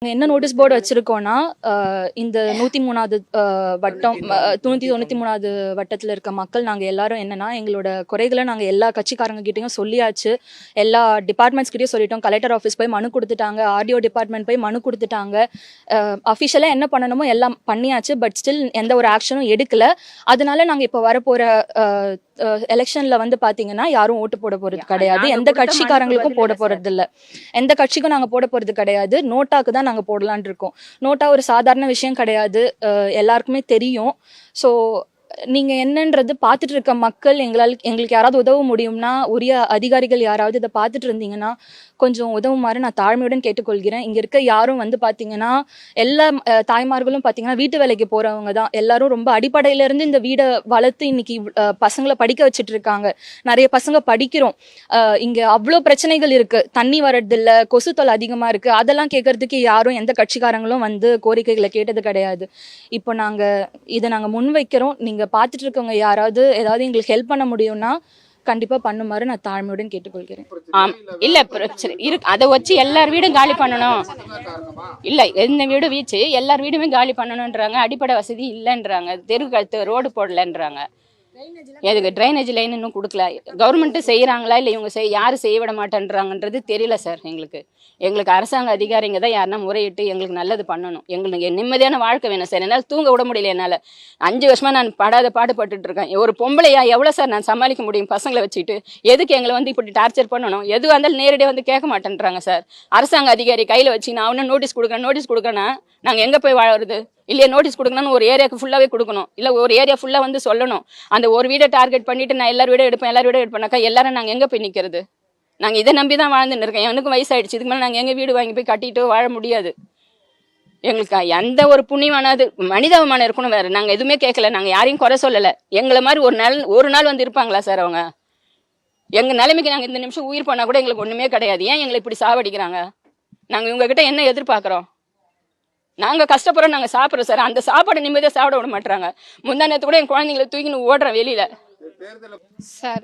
என்ன notice board வச்சிருக்கோம்னா, இந்த 103வது வட்டம் 193வது வட்டத்துல இருக்க மக்கள் நாங்க எல்லாரும் என்னன்னா, எங்களோட குறைகள நாங்க எல்லா கட்சிக்காரங்க கிட்டயும் சொல்லியாச்சு. எல்லா டிபார்ட்மெண்ட்ஸ் கிட்டயும் சொல்லிட்டோம். கலெக்டர் ஆஃபீஸ் போய் மனு குடுத்துட்டாங்க. ஆர்டிஓ டிபார்ட்மெண்ட் போய் மனு குடுத்துட்டாங்க. அஃபிஷியலா என்ன பண்ணணுமோ எல்லாம் பண்ணியாச்சு. பட் ஸ்டில் எந்த ஒரு ஆக்ஷனும் எடுக்கல. அதனால நாங்க இப்ப வரப்போற எலெக்ஷன்ல வந்து பாத்தீங்கன்னா யாரும் ஓட்டு போட போறது கிடையாது. எந்த கட்சிக்காரங்களுக்கும் போட போறது இல்ல. எந்த கட்சிக்கும் நாங்க போட போறது கிடையாது. நோட்டாக்கு தான் நாங்க போடலான்னு இருக்கோம். நோட்டா ஒரு சாதாரண விஷயம் கிடையாது. எல்லாருக்குமே தெரியும். ஸோ நீங்க என்னன்றது பார்த்துட்டு இருக்க மக்கள் எங்களுக்கு யாராவது உதவ முடியும்னா, உரிய அதிகாரிகள் யாராவது இதை பார்த்துட்டு இருந்தீங்கன்னா கொஞ்சம் உதவுமாறு நான் தாழ்மையுடன் கேட்டுக்கொள்கிறேன். இங்க இருக்க யாரும் வந்து பாத்தீங்கன்னா எல்லா தாய்மார்களும் பாத்தீங்கன்னா வீட்டு வேலைக்கு போறவங்க தான். எல்லாரும் ரொம்ப அடிப்படையில இருந்து இந்த வீடை வளர்த்து இன்னைக்கு பசங்களை படிக்க வச்சுட்டு இருக்காங்க. நிறைய பசங்க படிக்கிறோம். இங்க அவ்வளோ பிரச்சனைகள் இருக்கு. தண்ணி வர்றது இல்ல, கொசு தொல்லை அதிகமா இருக்கு. அதெல்லாம் கேட்கறதுக்கு யாரும் எந்த கட்சிக்காரங்களும் வந்து கோரிக்கைகளை கேட்டது கிடையாது. இப்போ இதை நாங்க முன்வைக்கிறோம். நீங்க பார்த்துட்டு இருக்கவங்க யாராவது ஏதாவது எங்களுக்கு ஹெல்ப் பண்ண முடியும்னா கண்டிப்பா பண்ணுமாறு நான் தாழ்மையுடன் கேட்டுக்கொள்கிறேன். இல்ல பிரச்சனை இருக்கு. அதை வச்சு எல்லார் வீடும் காலி பண்ணணும். இல்ல எந்த வீடும் வீச்சு எல்லார் வீடுமே காலி பண்ணணும்ன்றாங்க. அடிப்படை வசதி இல்லைன்றாங்க. தெருக்கு ரோடு போடலன்றாங்க. எதுக்கு ட்ரைனேஜ் லைன் இன்னும் கொடுக்கல. கவர்மெண்ட் செய்யறாங்களா இல்லை இவங்க யாரும் செய்ய விட மாட்டேன்றாங்கன்றது தெரியல சார். எங்களுக்கு அரசாங்க அதிகாரிங்க தான் யாருன்னா முறையிட்டு எங்களுக்கு நல்லது பண்ணணும். எங்களுக்கு நிம்மதியான வாழ்க்கை வேணும் சார். என்னால் தூங்க விட முடியல. என்னால் 5 வருஷமா நான் படாத பாடுபட்டு இருக்கேன். ஒரு பொம்பளையா எவ்வளோ சார் நான் சமாளிக்க முடியும் பசங்களை வச்சுட்டு? எதுக்கு எங்களை வந்து இப்படி டார்ச்சர் பண்ணணும்? எதுவாக இருந்தாலும் நேரடியாக வந்து கேட்க மாட்டேன்றாங்க சார். அரசாங்க அதிகாரி கையில் வச்சு நான் இன்னும் நோட்டீஸ் கொடுக்குறேன்னா நாங்கள் எங்கே போய் வாழறது? இல்லையா நோட்டீஸ் கொடுக்கணும்னு ஒரு ஏரியாவுக்கு ஃபுல்லாகவே கொடுக்கணும். இல்லை ஒரு ஏரியா ஃபுல்லாக வந்து சொல்லணும். அந்த ஒரு வீடை டார்கெட் பண்ணிட்டு நான் எல்லார் வீடும் எடுப்பேனாக்கா எல்லாரும் நாங்கள் எங்கே போய் நிற்கிறது? நாங்கள் இதை நம்பி தான் வாழ்ந்துன்னு இருக்கேன். எனக்கும் வயசாயிடுச்சு. இதுக்கு மேலே நாங்கள் எங்கள் வீடு வாங்கி போய் கட்டிட்டு வாழ முடியாது. எங்களுக்கு எந்த ஒரு புண்ணியமானது மனிதாபமானம் இருக்கணும். வேறு நாங்கள் எதுவுமே கேட்கல. நாங்கள் யாரையும் குறை சொல்லலை. எங்களை மாதிரி ஒரு நாள் வந்து இருப்பாங்களா சார் அவங்க? எங்கள் நிலைமைக்கு நாங்கள் இந்த நிமிஷம் உயிர் பண்ணால் கூட எங்களுக்கு ஒன்றுமே கிடையாது. ஏன் எங்களை இப்படி சாவடிக்கிறாங்க? நாங்கள் இவங்ககிட்ட என்ன எதிர்பார்க்குறோம்? நாங்கள் கஷ்டப்படுறோம், நாங்கள் சாப்பிட்றோம் சார். அந்த சாப்பாடை நிம்மதியாக சாப்பிட விட மாட்டாங்க. முந்தா நேரத்து கூட என் குழந்தைங்களை தூக்கின்னு ஓடுறேன் வெளியில் சார்.